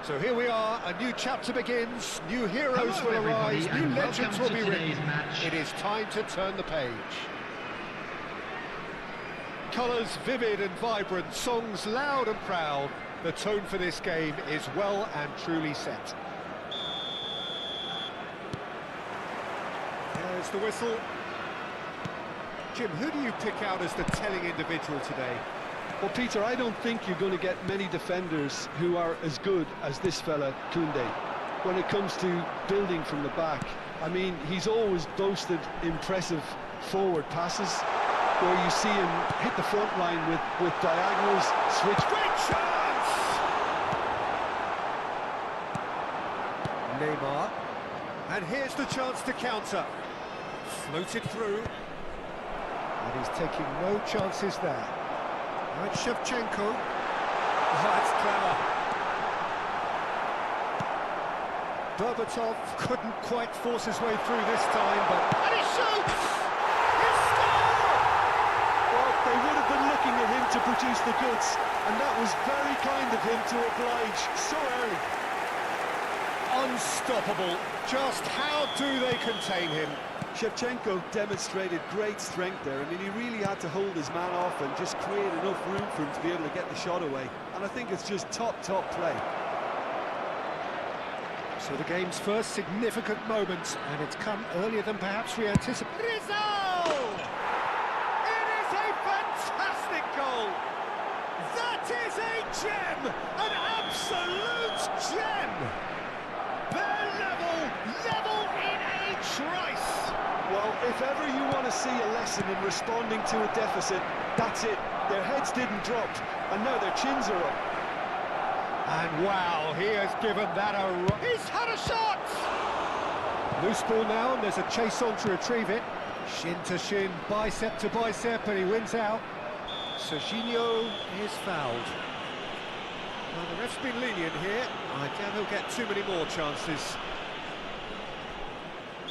So here we are, a new chapter begins, new heroes Hello, will arise, everybody, new and legends will welcome be to written. today's match. It is time to turn the page. Colours vivid and vibrant, songs loud and proud. The tone for this game is well and truly set. There's the whistle. Jim, who do you pick out as the telling individual today? Well, Peter, I don't think you're going to get many defenders who are as good as this fella, Koundé. When it comes to building from the back, I mean, he's always boasted impressive forward passes, where you see him hit the front line with diagonals, switch. Great chance! Neymar. And here's the chance to counter. Floated through. And he's taking no chances there. Right, Shevchenko. Oh, that's clever. Berbatov couldn't quite force his way through this time, but... And he shoots! He scored! Well, they would have been looking at him to produce the goods, and that was very kind of him to oblige so early. Unstoppable. Just how do they contain him? Shevchenko demonstrated great strength there. I mean, he really had to hold his man off and just create enough room for him to be able to get the shot away. And I think it's just top play. So the game's first significant moment, and it's come earlier than perhaps we anticipated. Rizal! It is a fantastic goal! That is a gem! An absolute gem! They're level in a trice! Well, if ever you want to see a lesson in responding to a deficit, that's it. Their heads didn't drop, and now their chins are up. And wow, he has given that a... He's had a shot! Loose ball now, and there's a chase on to retrieve it. Shin to shin, bicep to bicep, and he wins out. Serginho is fouled. Well, the ref's been lenient here. I doubt he'll get too many more chances.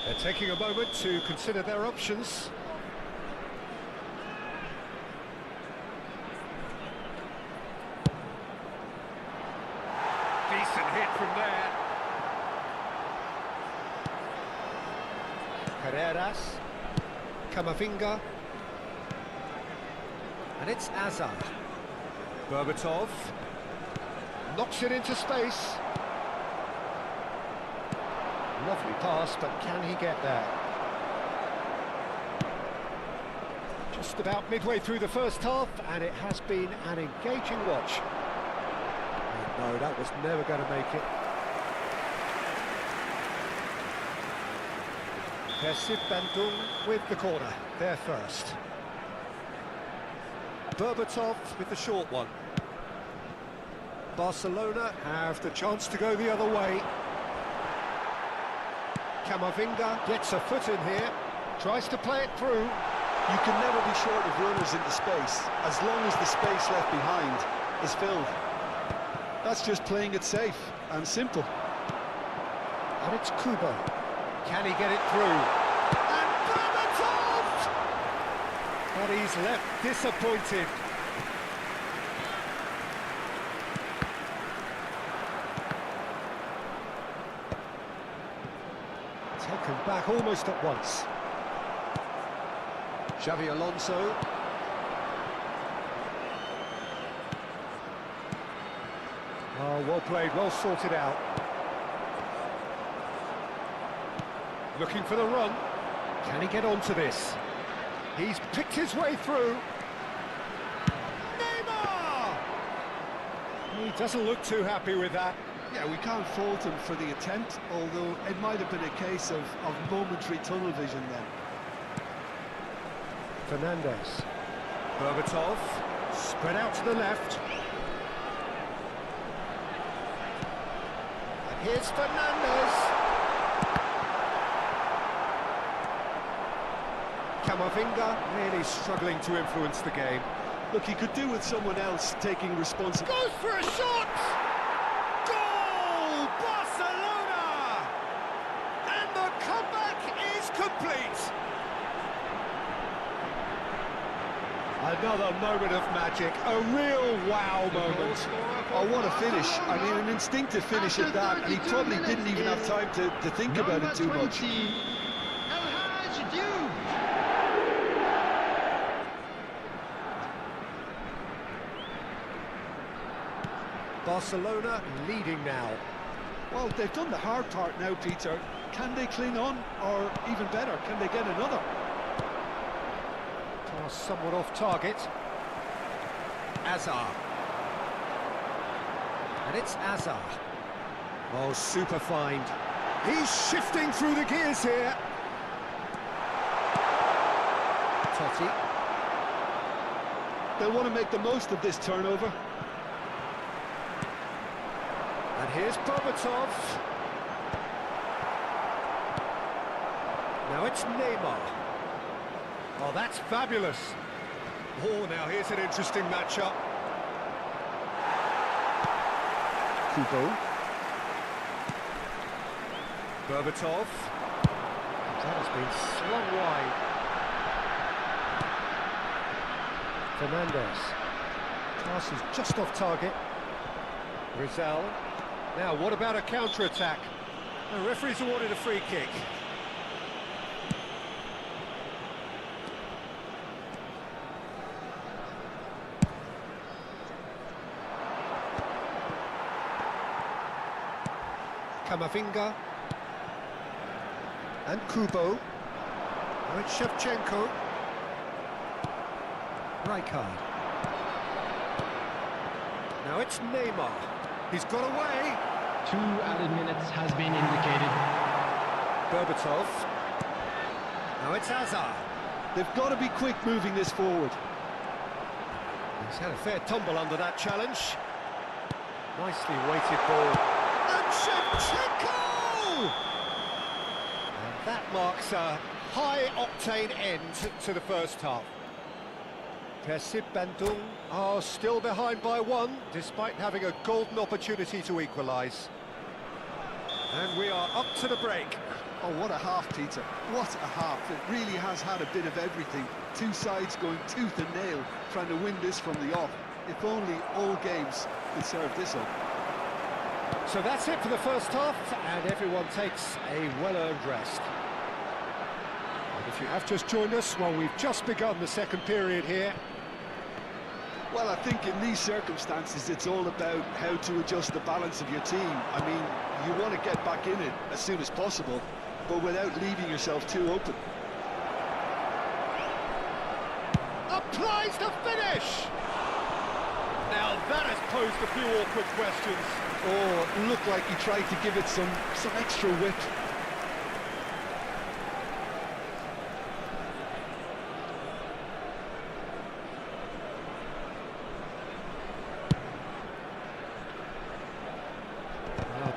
They're taking a moment to consider their options. Decent hit from there. Carreras. Camavinga. And it's Azar. Berbatov. Knocks it into space. Lovely pass, but can he get there? Just about midway through the first half, and it has been an engaging watch. Oh, no, that was never going to make it. Persib Bandung with the corner, there first. Berbatov with the short one. Barcelona have the chance to go the other way. Camavinga gets a foot in here, tries to play it through. You can never be short of runners into space, as long as the space left behind is filled. That's just playing it safe and simple. And it's Kubo. Can he get it through? And Berbatov! But he's left disappointed. Taken back almost at once. Xavi Alonso. Oh, well played, well sorted out. Looking for the run. Can he get onto this? He's picked his way through. Neymar! He doesn't look too happy with that. Yeah, we can't fault him for the attempt, although it might have been a case of momentary tunnel vision then. Fernandez. Berbatov. Spread out to the left. And here's Fernandez. Camavinga really struggling to influence the game. Look, he could do with someone else taking responsibility. Goes for a shot! Goal! Barcelona! And the comeback is complete! Another moment of magic, a real wow moment. Oh, what a finish. I mean, an instinctive finish at that, and he probably didn't even have time to think about it too much. Barcelona leading now. Well, they've done the hard part now, Peter. Can they cling on, or even better, can they get another? Pass somewhat off target. Azar. And it's Azar. Oh, super find. He's shifting through the gears here. Totti. They'll want to make the most of this turnover. And here's Berbatov. Now it's Neymar. Oh, that's fabulous. Oh, now here's an interesting matchup. Kubo. Berbatov. That has been slung wide. Fernandez. Pass is just off target. Rizal. Now, what about a counter-attack? The referee's awarded a free kick. Kamavinga. And Kubo. Now it's Shevchenko. Rijkaard. Now it's Neymar. He's got away. 2 added minutes has been indicated. Berbatov. Now it's Azar. They've got to be quick moving this forward. He's had a fair tumble under that challenge. Nicely weighted ball. And Shevchenko! And that marks a high-octane end to the first half. Persib Bandung are still behind by 1, despite having a golden opportunity to equalise. And we are up to the break. Oh, what a half, Peter. What a half. It really has had a bit of everything. Two sides going tooth and nail, trying to win this from the off. If only all games could serve this up. So that's it for the first half, and everyone takes a well-earned rest. And if you have just joined us, well, we've just begun the second period here. Well, I think in these circumstances, it's all about how to adjust the balance of your team. I mean, you want to get back in it as soon as possible, but without leaving yourself too open. Applies the finish! Now that has posed a few awkward questions. Oh, it looked like he tried to give it some extra whip.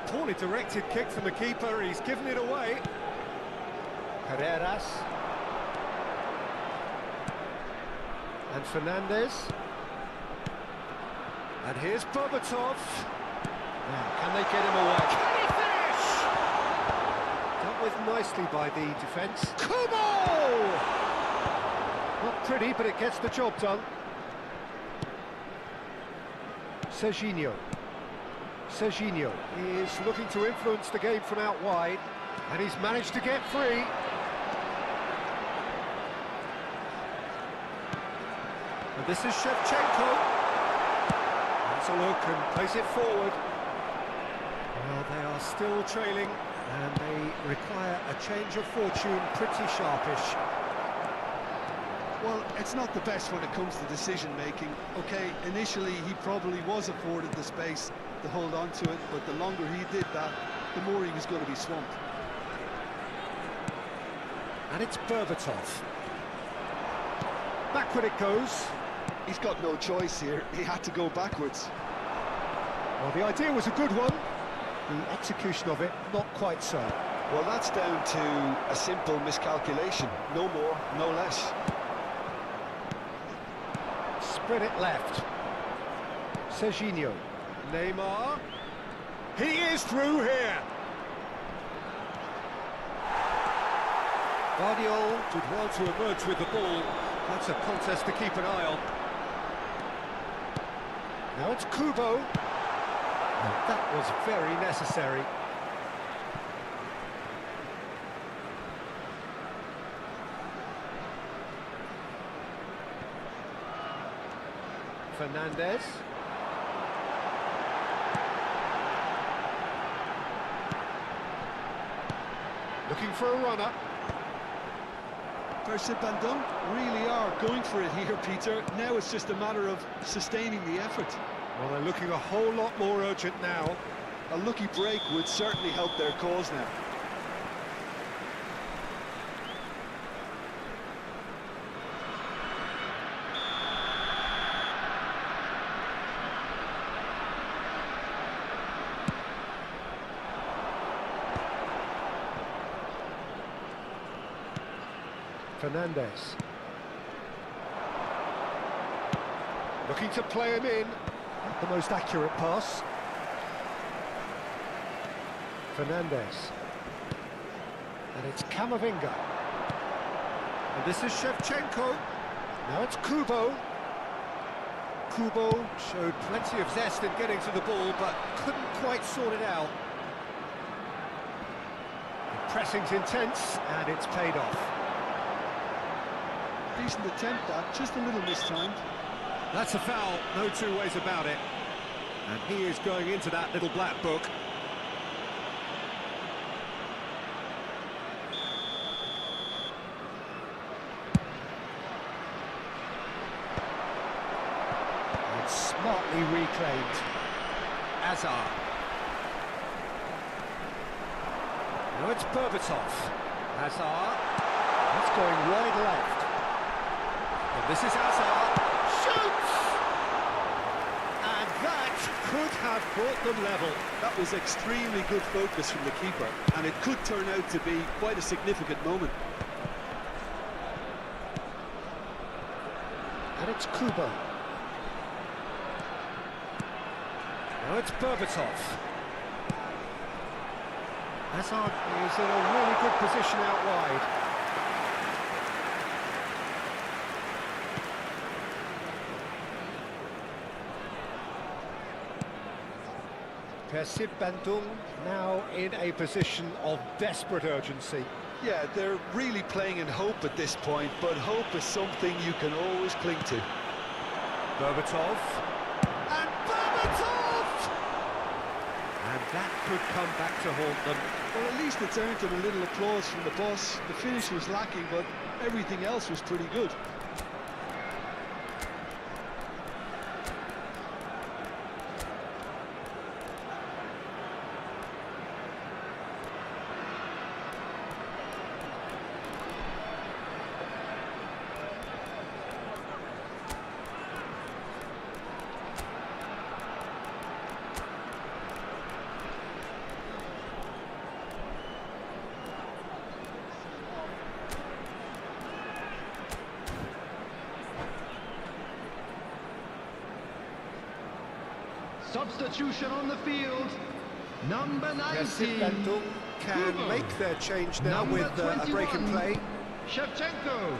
Poorly directed kick from the keeper, he's given it away. Carreras. And Fernandez. And here's Berbatov. Now, can they get him away? Can he finish? Dealt with nicely by the defence. Kubo! Not pretty, but it gets the job done. Serginho. Serginho is looking to influence the game from out wide, and he's managed to get free. And this is Shevchenko. That's a look and plays it forward. Well, they are still trailing, and they require a change of fortune, pretty sharpish. Well, it's not the best when it comes to decision-making. OK, initially he probably was afforded the space to hold on to it, but the longer he did that, the more he was going to be swamped. And it's Berbatov. Backward it goes. He's got no choice here. He had to go backwards. Well, the idea was a good one. The execution of it, not quite so. Well, that's down to a simple miscalculation. No more, no less. Spread it left. Serginho. Neymar. He is through here. Guardiola did well to emerge with the ball. That's a contest to keep an eye on. Now it's Kubo. Now that was very necessary. Fernandez. Looking for a runner. Pertama really are going for it here, Peter. Now it's just a matter of sustaining the effort. Well, they're looking a whole lot more urgent now. A lucky break would certainly help their cause now. Fernandez. Looking to play him in. Not the most accurate pass. Fernandez. And it's Camavinga. And this is Shevchenko. Now it's Kubo. Kubo showed plenty of zest in getting to the ball, but couldn't quite sort it out. The pressing's intense, and it's paid off. Decent attempt, that, just a little mistimed. That's a foul, no two ways about it. And he is going into that little black book. And smartly reclaimed. Azar. Now it's Berbatov. Azar. That's going wide left. And this is Azar. Shoots! And that could have brought them level. That was extremely good focus from the keeper, and it could turn out to be quite a significant moment. And it's Kubo. Now it's Berbatov. Hazard is in a really good position out wide. Pertama now in a position of desperate urgency. Yeah, they're really playing in hope at this point, but hope is something you can always cling to. Berbatov. And Berbatov! And that could come back to haunt them. Well, at least it's earned them a little applause from the boss. The finish was lacking, but everything else was pretty good. Substitution on the field. Number 19. Pertama can Kubo. make their change now Number with a break in 21, play. Shevchenko.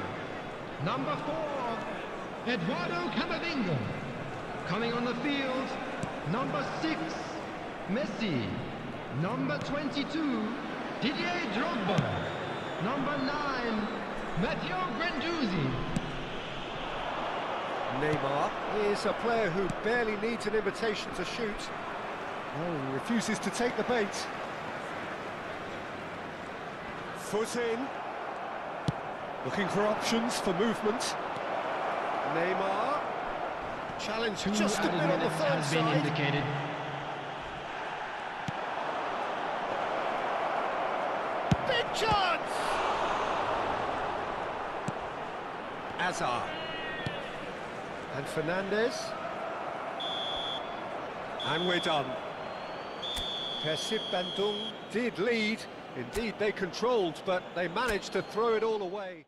Number 4, Eduardo Camavinga. Coming on the field, number 6, Messi. Number 22, Didier Drogba. Number 9, Matteo Guendouzi. Neymar is a player who barely needs an invitation to shoot. Oh, he refuses to take the bait. Foot in. Looking for options for movement. Neymar. Challenge Two just a added bit on the minutes third has been side. indicated. Big chance! Azar. And Fernandez. And we're done. Pertama did lead. Indeed, they controlled, but they managed to throw it all away.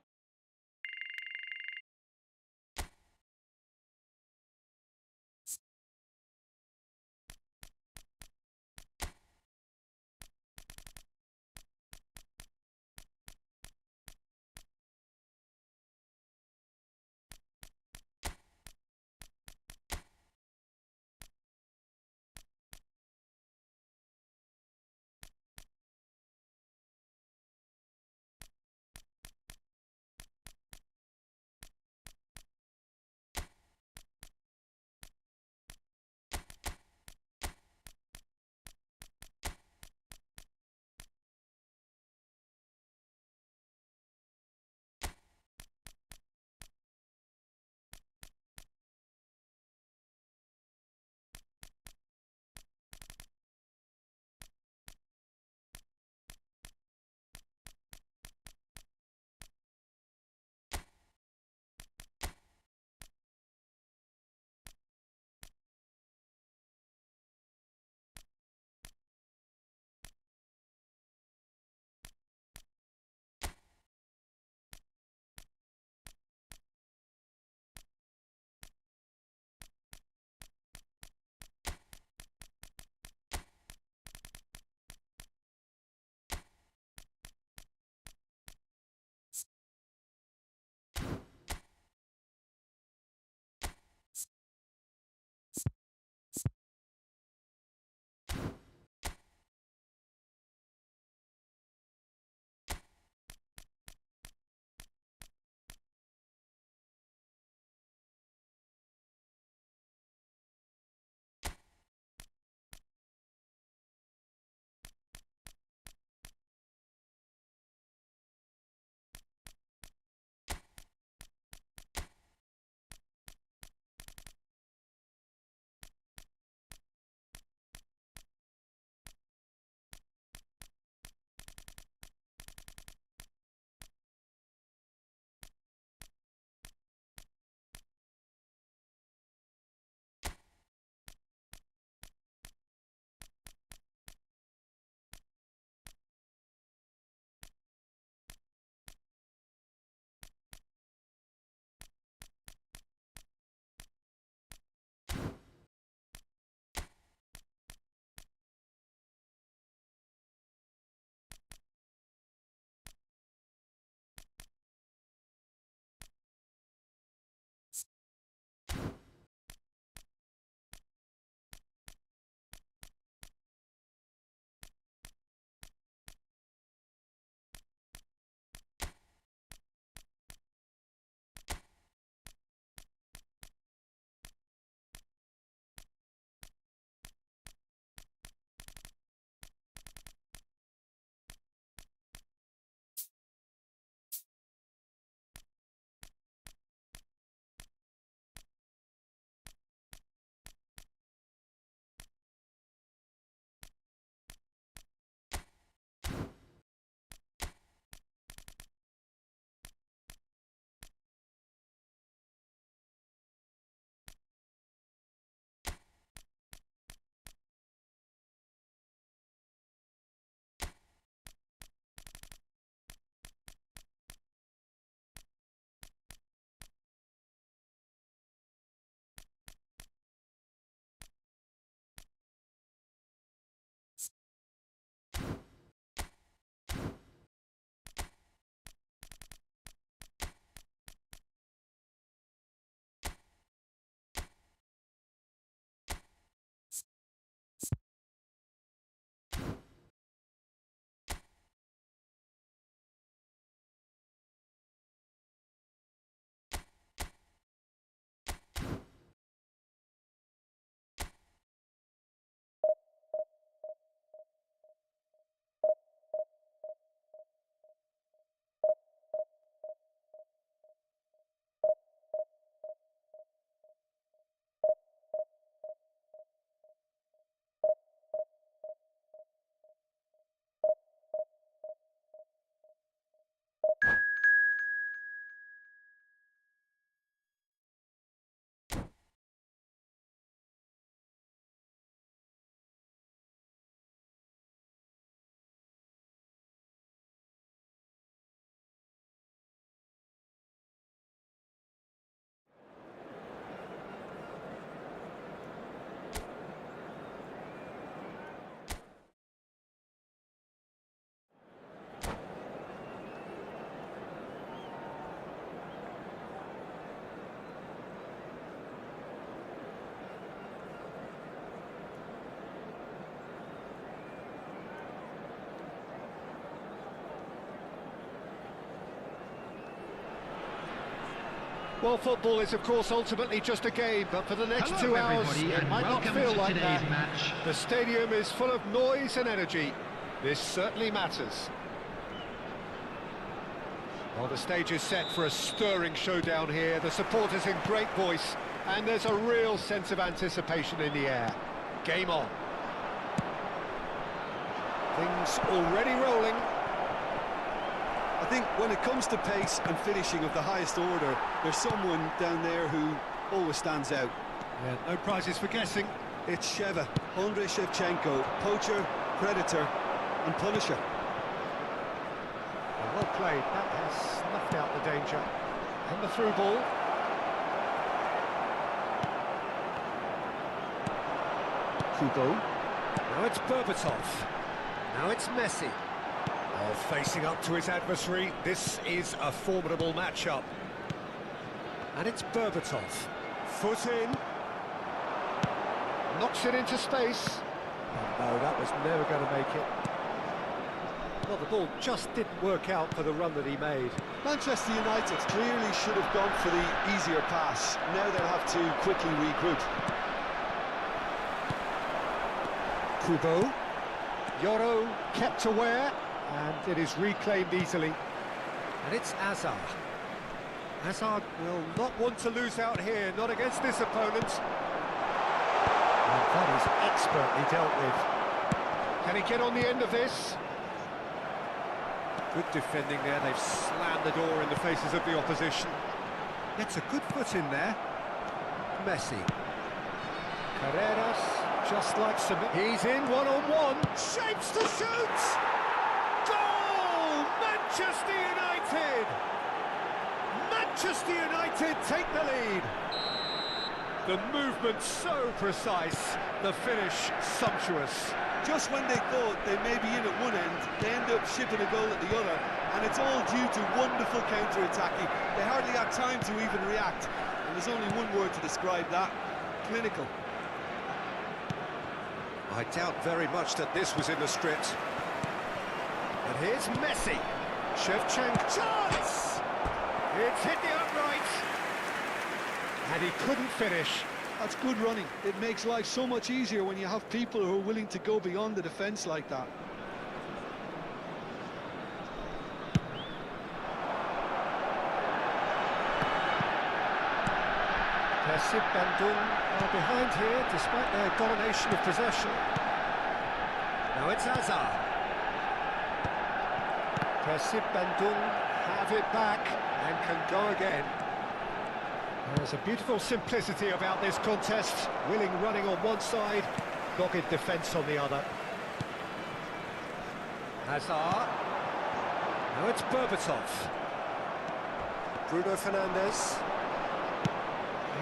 Well, football is, of course, ultimately just a game, but for the next Hello, 2 hours, everybody, it and might not welcome feel to like today's that. match. The stadium is full of noise and energy. This certainly matters. Well, the stage is set for a stirring showdown here. The supporters in great voice, and there's a real sense of anticipation in the air. Game on. Things already rolling. I think when it comes to pace and finishing of the highest order, there's someone down there who always stands out. Yeah, no prizes for guessing. It's Sheva, Andrei Shevchenko, poacher, predator and punisher. Well played, that has snuffed out the danger. And the through ball. Kubo. Now it's Berbatov. Now it's Messi. Oh, facing up to his adversary, this is a formidable matchup. And it's Berbatov. Foot in. Knocks it into space. Oh, no, that was never going to make it. Well, the ball just didn't work out for the run that he made. Manchester United clearly should have gone for the easier pass. Now they'll have to quickly regroup. Kubo. Yoro kept aware, and it is reclaimed easily. And it's Azar. Azar will not want to lose out here, not against this opponent. And that is expertly dealt with. Can he get on the end of this? Good defending there, they've slammed the door in the faces of the opposition. Gets a good foot in there. Messi. Carreras, just like some... He's in one-on-one, shapes to shoot! Goal! Manchester United! Manchester United take the lead. The movement so precise, the finish sumptuous. Just when they thought they may be in at one end, they end up shipping a goal at the other, and it's all due to wonderful counter-attacking. They hardly had time to even react, and there's only one word to describe that: clinical. I doubt very much that this was in the script. And here's Messi. Shevchenko, chance! It's hit the upright. And he couldn't finish. That's good running. It makes life so much easier when you have people who are willing to go beyond the defence like that. Persib Bandung are behind here despite their domination of possession. Now it's Azar. Persib Bandung have it back and can go again. There's a beautiful simplicity about this contest. Willing running on one side, dogged defence on the other. Hazard. Now it's Berbatov. Bruno Fernandes.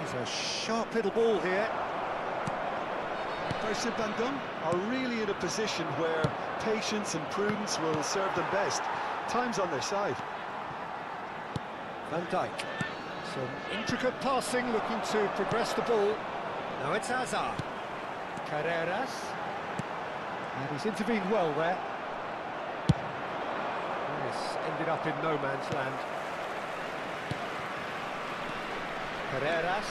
He's a sharp little ball here. Pertama Bandung are really in a position where patience and prudence will serve them best. Time's on their side. Van Dijk. Some intricate passing, looking to progress the ball. Now it's Azar. Carreras. And he's intervened well there. This ended up in no man's land. Carreras.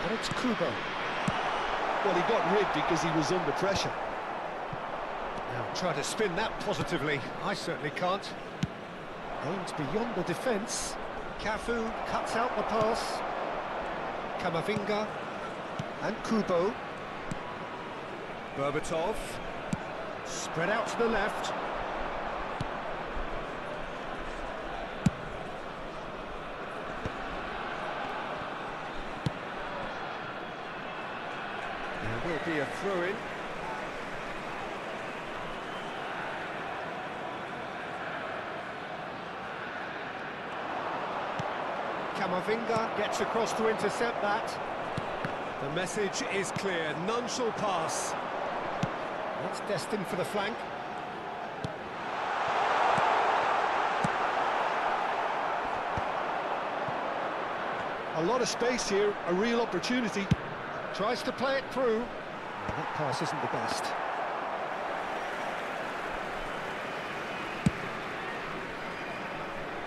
And it's Kubo. Well, he got rid because he was under pressure. Now try to spin that positively. I certainly can't. Aims beyond the defence. Cafu cuts out the pass. Camavinga and Kubo. Berbatov spread out to the left. There will be a throw-in. Camavinga gets across to intercept that. The message is clear, none shall pass. That's destined for the flank. A lot of space here, a real opportunity. Tries to play it through. Well, that pass isn't the best.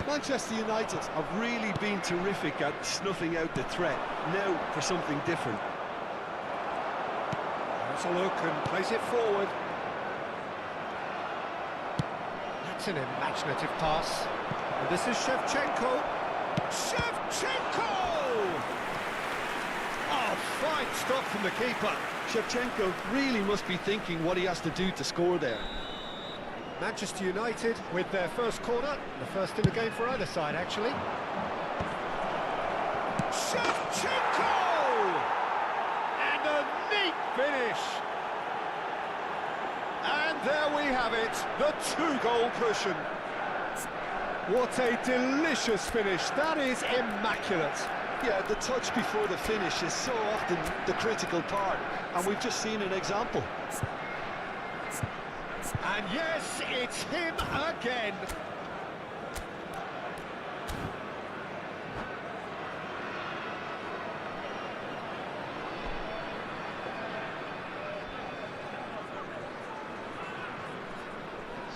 Manchester United have really been terrific at snuffing out the threat. Now for something different. Has a look and plays it forward. That's an imaginative pass. And this is Shevchenko. Shevchenko! Oh, fine stop from the keeper. Shevchenko really must be thinking what he has to do to score there. Manchester United with their first corner, the first in the game for either side, actually. Shevchenko! And a neat finish. And there we have it, the two-goal cushion. What a delicious finish, that is immaculate. Yeah, the touch before the finish is so often the critical part, and we've just seen an example. And yes, it's him again.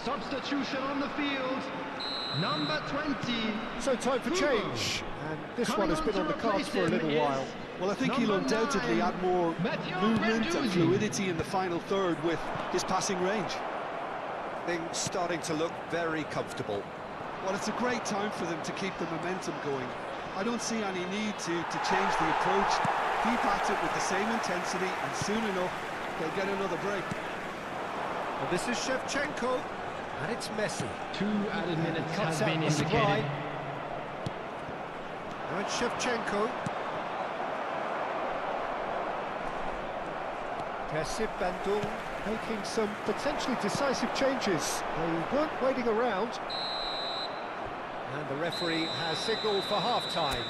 Substitution on the field, number 20. So time for change, and this one has been on the cards for a little while. Well, I think he'll undoubtedly add more movement and fluidity in the final third with his passing range. Things starting to look very comfortable. Well, it's a great time for them to keep the momentum going. I don't see any need to change the approach. Keep at it with the same intensity, and soon enough, they'll get another break. And this is Shevchenko, and it's Messi. 2 added minutes has Cuts out been the indicated. supply. Now it's Shevchenko. Bandung making some potentially decisive changes. They weren't waiting around. And the referee has signalled for half-time.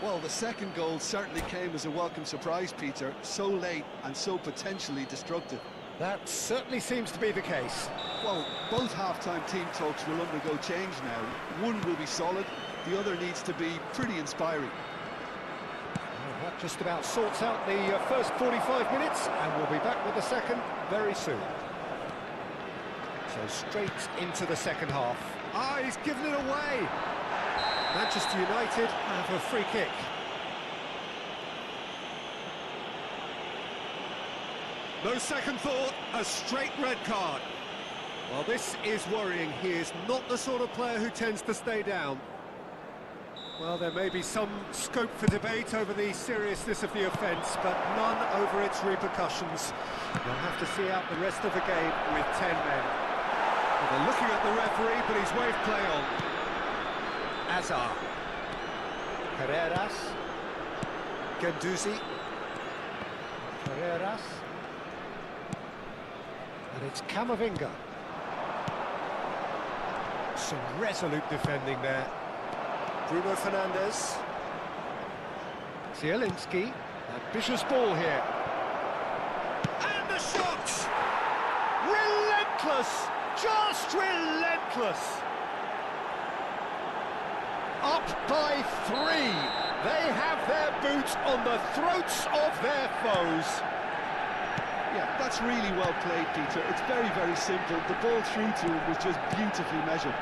Well, the second goal certainly came as a welcome surprise, Peter. So late and so potentially destructive. That certainly seems to be the case. Well, both half-time team talks will undergo change now. One will be solid, the other needs to be pretty inspiring. Well, that just about sorts out the first 45 minutes, and we'll be back with the second very soon. So straight into the second half. Ah, he's given it away! Manchester United have a free kick. No second thought, a straight red card. Well, this is worrying. He is not the sort of player who tends to stay down. Well, there may be some scope for debate over the seriousness of the offence, but none over its repercussions. They'll have to see out the rest of the game with 10 men. Well, they're looking at the referee, but he's waved play on. Azar. Carreras. Guendouzi. Carreras. And it's Camavinga. Some resolute defending there. Bruno Fernandes. Zielinski. Ambitious ball here. And the shot! Relentless! Just relentless! Up by 3. They have their boots on the throats of their foes. Yeah, that's really well played, Peter. It's very, very simple. The ball through to him was just beautifully measured.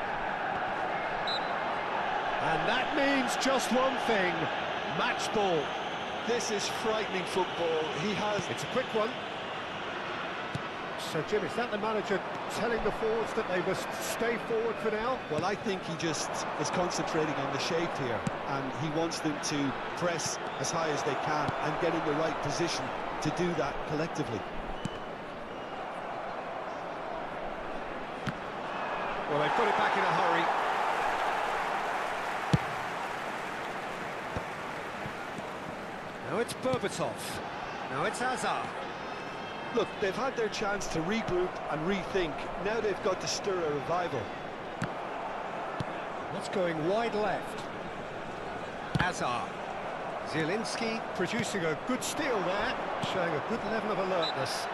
And that means just one thing, match ball. This is frightening football. It's a quick one. So, Jim, is that the manager telling the forwards that they must stay forward for now? Well, I think he just is concentrating on the shape here, and he wants them to press as high as they can and get in the right position to do that collectively. Well, they've got it back in a hurry. Now it's Berbatov. Now it's Azar. Look, they've had their chance to regroup and rethink. Now they've got to stir a revival. What's going wide left? Azar. Zielinski producing a good steal there, showing a good level of alertness.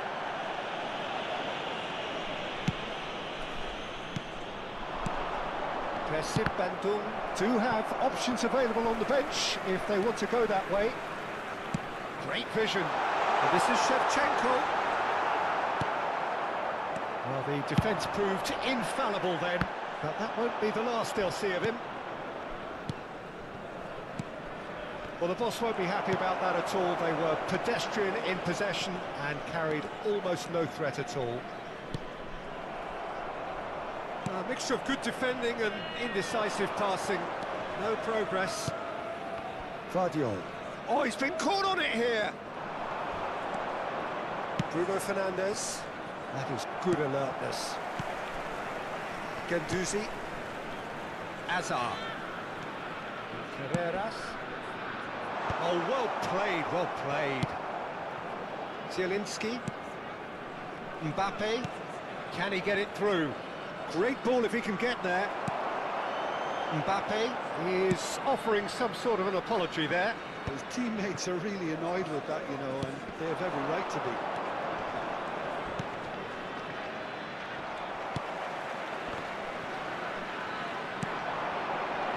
Bandung do have options available on the bench if they want to go that way. Great vision. And this is Shevchenko. Well, the defence proved infallible then. But that won't be the last they'll see of him. Well, the boss won't be happy about that at all. They were pedestrian in possession and carried almost no threat at all. A mixture of good defending and indecisive passing. No progress. Vardiol. Oh, he's been caught on it here. Bruno Fernandes. That is good alertness. Guendouzi. Azar. Carreras. Oh, well played, well played. Zielinski. Mbappe. Can he get it through? Great ball if he can get there. Mbappe is offering some sort of an apology there. His teammates are really annoyed with that, you know, and they have every right to be.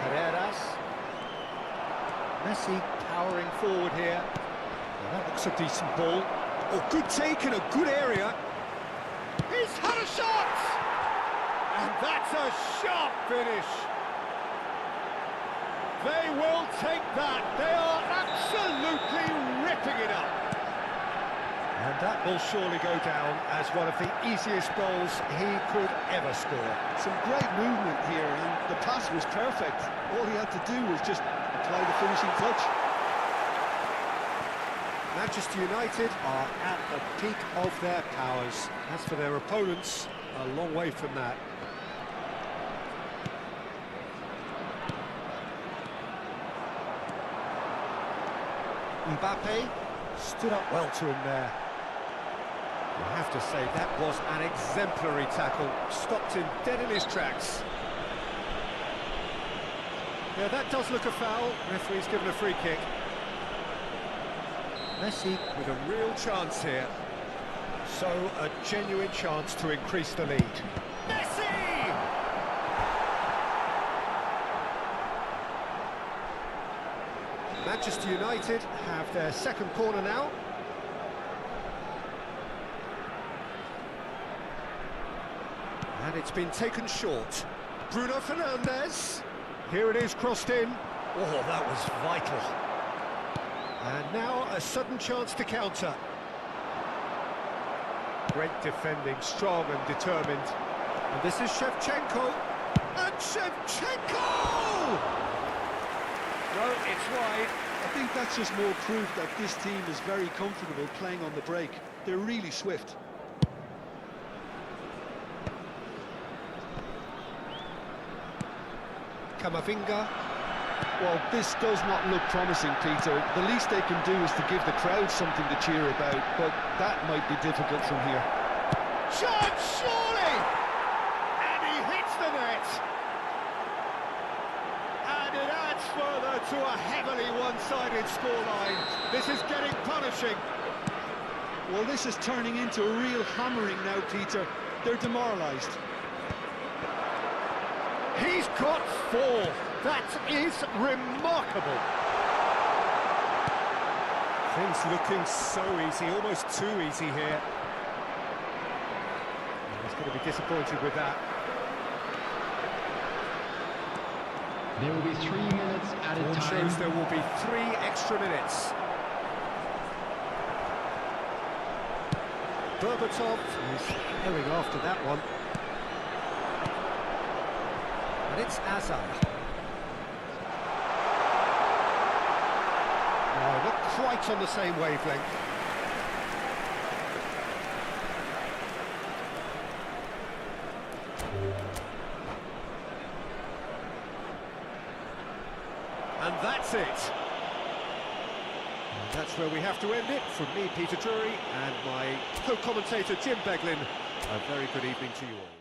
Carreras. Messi powering forward here. Well, that looks a decent ball. Oh, good take in a good area. He's had a shot! And that's a sharp finish. They will take that. They are absolutely ripping it up. And that will surely go down as one of the easiest goals he could ever score. Some great movement here, and the pass was perfect. All he had to do was just apply the finishing touch. Manchester United are at the peak of their powers. As for their opponents, a long way from that. Mbappe stood up well to him there. You have to say that was an exemplary tackle. Stopped him dead in his tracks. Yeah, that does look a foul. Referee's given a free kick. Messi with a real chance here. So, a genuine chance to increase the lead. Messi! Manchester United have their second corner now. And it's been taken short. Bruno Fernandes. Here it is, crossed in. Oh, that was vital. And now a sudden chance to counter. Great defending, strong and determined. And this is Shevchenko. And Shevchenko! No, it's wide. I think that's just more proof that this team is very comfortable playing on the break. They're really swift. Camavinga. Well, this does not look promising, Peter. The least they can do is to give the crowd something to cheer about, but that might be difficult from here. Shot, surely! And he hits the net! And it adds further to a heavily one-sided scoreline. This is getting punishing. Well, this is turning into a real hammering now, Peter. They're demoralised. He's got 4. That is remarkable. Things looking so easy, almost too easy here. He's going to be disappointed with that. There will be 3 minutes added It time. shows there will be 3 extra minutes. Berbatov is going after that one. And it's Azar. No, not quite on the same wavelength. And that's it. And that's where we have to end it. From me, Peter Drury, and my co-commentator, Jim Beglin. A very good evening to you all.